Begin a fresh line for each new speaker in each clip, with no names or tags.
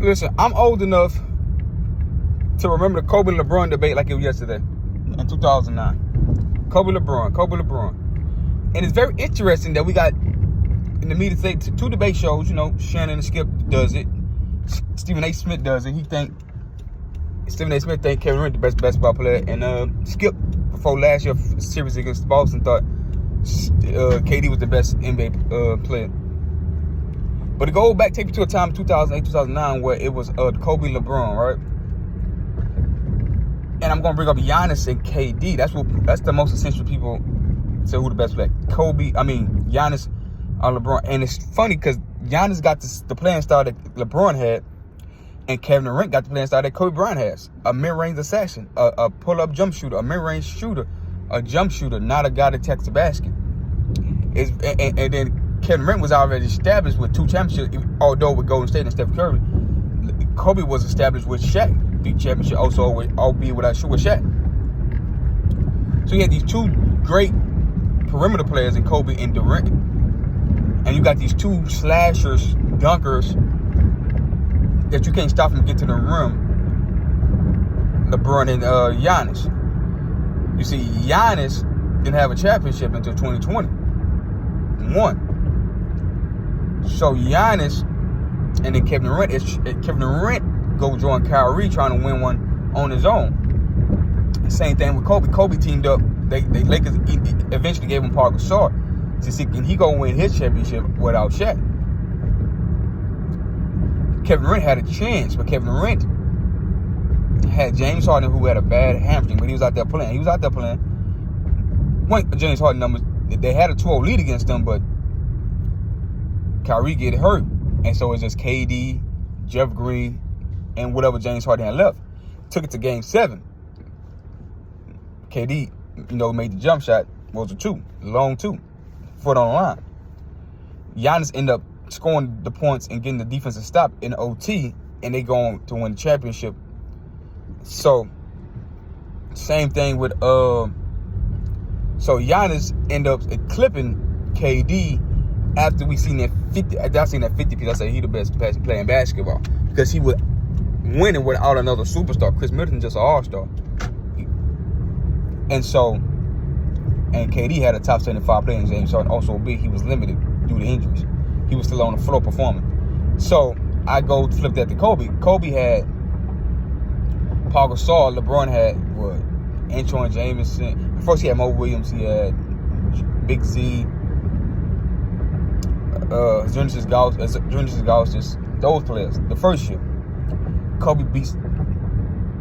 Listen, I'm old enough to remember the Kobe Lebron debate like it was yesterday in 2009. Kobe Lebron. And it's very interesting that we got in the media today two debate shows. You know, Shannon and Skip does it. Stephen A. Smith does it. Stephen A. Smith think Kevin Durant the best basketball player. And Skip, before last year's series against Boston, thought KD was the best NBA player. But to go back, take you to a time in 2008, 2009 where it was Kobe Lebron, right? And I'm going to bring up Giannis and KD. That's the most essential people to who the best player. Giannis or LeBron. And it's funny because Giannis got the playing style that LeBron had, and Kevin Durant got the playing style that Kobe Bryant has. A mid-range assassin, a pull-up jump shooter, a mid-range shooter, a jump shooter, not a guy that attacks the basket. And then Kevin Durant was already established with 2 championships, although with Golden State and Steph Curry. Kobe was established with Shaq, big championship, also albeit without Shaq. So you had these 2 great perimeter players in Kobe and Durant. And you got these 2 slashers, dunkers, that you can't stop them get to the rim. LeBron and Giannis. You see, Giannis didn't have a championship until 2021. So Giannis and then Kevin Durant go join Kyrie trying to win one on his own. Same thing with Kobe. Kobe teamed up. Lakers eventually gave him Paul Gasol to see can he go win his championship without Shaq. Kevin Durant had a chance, but Kevin Durant had James Harden, who had a bad hamstring, but he was out there playing. James Harden numbers, they had a 2-0 lead against them, but Kyrie get hurt. And so it's just KD, Jeff Green, and whatever James Harden had left. Took it to game 7. KD, made the jump shot. Was a 2, long 2, foot on the line. Giannis ended up scoring the points and getting the defensive stop in OT, and they go on to win the championship. So, same thing with so Giannis ended up clipping KD after we seen that 50. After I seen that 50 piece, I say he the best player in basketball because he was winning without another superstar. Chris Middleton just an all-star, and KD had a top 75 player in James Harden. Also, he was limited due to injuries. He was still on the floor performing. So I go flip that to Kobe. Kobe had Paul Gasol. LeBron had Antoine Jameson. First he had Mo Williams. He had Big Z. Genesis Gaustis. Those players. The first year, Kobe beats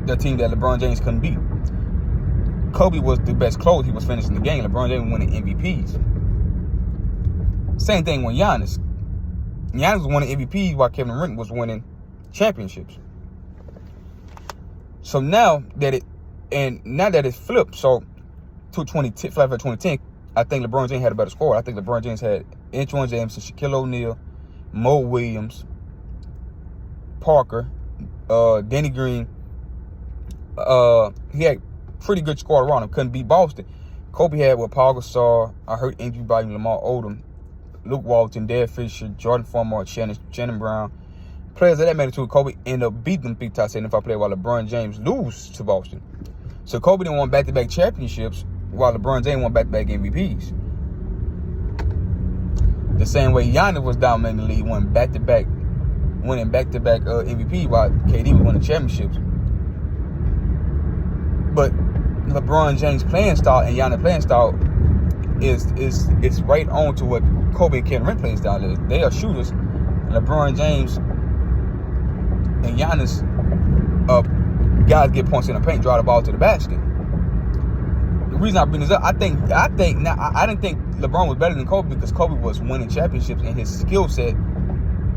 the team that LeBron James couldn't beat. Kobe was the best closer. He was finishing the game. LeBron James winning MVPs. Same thing with Giannis. Giannis was winning MVPs while Kevin Durant was winning championships. So now that it's flipped, so to 2010, I think LeBron James had a better score. I think LeBron James had Antoine Jameson, Shaquille O'Neal, Mo Williams, Parker, Danny Green. He had pretty good squad around him. Couldn't beat Boston. Kobe had with Paul Gasol. I heard injury by Lamar Odom, Luke Walton, Derek Fisher, Jordan Farmer, Shannon Brown. Players of that magnitude, Kobe ended up beating them big top 75 players while LeBron James lose to Boston. So Kobe didn't win back-to-back championships while LeBron James won back-to-back MVPs. The same way Giannis was dominating the league, winning back-to-back MVP while KD was winning championships. But LeBron James' playing style and Giannis' playing style is right on to what Kobe and Kevin Durant playing style is. They are shooters. LeBron James and Giannis, guys get points in the paint, drive the ball to the basket. The reason I bring this up, I didn't think LeBron was better than Kobe because Kobe was winning championships and his skill set,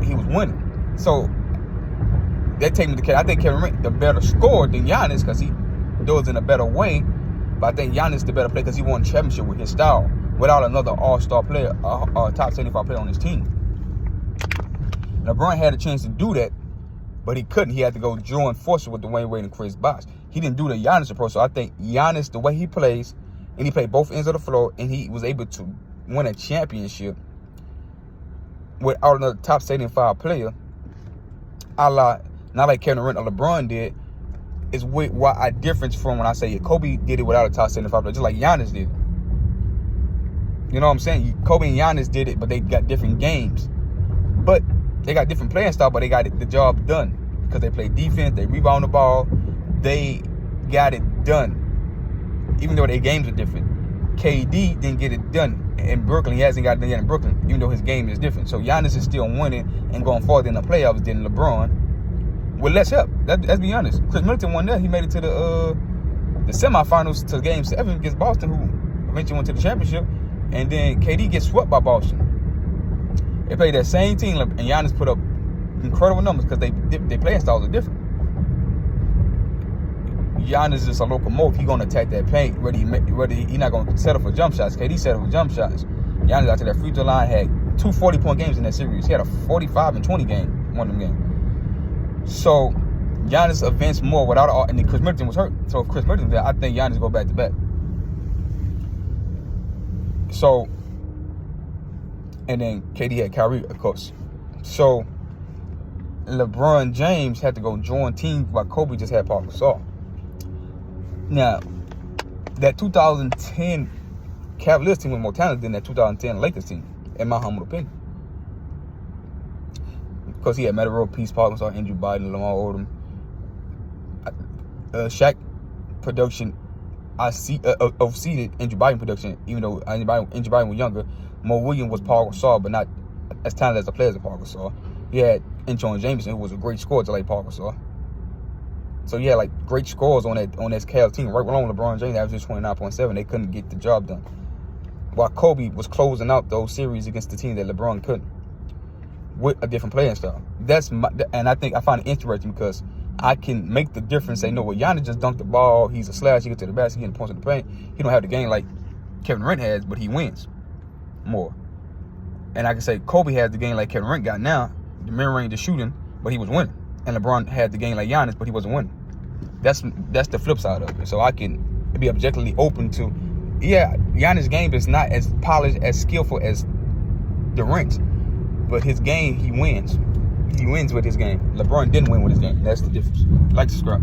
he was winning. So that take me to Kevin. I think Kevin Durant the better scorer than Giannis because he does it in a better way. But I think Giannis the better player because he won championship with his style without another all-star player, top 75 player on his team. LeBron had a chance to do that, but he couldn't. He had to go join forces with Dwayne Wade and Chris Bosh. He didn't do the Giannis approach. So I think Giannis, the way he plays, and he played both ends of the floor, and he was able to win a championship without another top 75 player, a la not like Kevin Durant or LeBron did, is what I difference from when I say Kobe did it without a top 75 player, just like Giannis did. You know what I'm saying? Kobe and Giannis did it, but they got different games. But they got different playing style, but they got the job done. Because they play defense, they rebound the ball, they got it done. Even though their games are different. KD didn't get it done in Brooklyn. He hasn't got it done yet in Brooklyn, even though his game is different. So Giannis is still winning and going farther in the playoffs than LeBron. With less help. Let's be honest. Chris Middleton won that. He made it to the semifinals, to Game 7 against Boston, who eventually went to the championship. And then KD gets swept by Boston. They played that same team, and Giannis put up incredible numbers because they playing styles are different. Giannis is a locomotive. He's gonna attack that paint. Whether he not gonna settle for jump shots. KD settled for jump shots. Giannis out to that free throw line had 2 40-point games in that series. He had a 45 and 20 game, one of them games. So Giannis advanced more without all, and then Chris Middleton was hurt. So if Chris Middleton was there, I think Giannis go back to back. So, and then KD had Kyrie, of course. So LeBron James had to go join teams while Kobe just had Paul Gasol. Now, that 2010 Cavaliers team was more talented than that 2010 Lakers team, in my humble opinion. Because he had Metta World Peace, Paul Gasol, Andrew Biden, Lamar Odom. Shaq production, overseeded Andrew Biden production, even though Andrew Biden was younger. Mo Williams was Paul Gasol, but not as talented as the players of Paul Gasol. He had Antoine Jameson, who was a great scorer to like Paul Gasol. So yeah, like great scores on that Cavs team. Right along with LeBron James, averaging 29.7. They couldn't get the job done. While Kobe was closing out those series against the team that LeBron couldn't, with a different playing style. And I find it interesting because I can make the difference. Say, no, well, Giannis just dunked the ball. He's a slash. He gets to the basket. He getting points in the paint. He don't have the game like Kevin Durant has, but he wins more. And I can say Kobe has the game like Kevin Durant got now, the mid-range, the shooting, but he was winning. And LeBron had the game like Giannis, but he wasn't winning. That's the flip side of it. So I can be objectively open to, yeah, Giannis' game is not as polished, as skillful as Durant's, but his game, he wins. He wins with his game. LeBron didn't win with his game. That's the difference. Like, subscribe.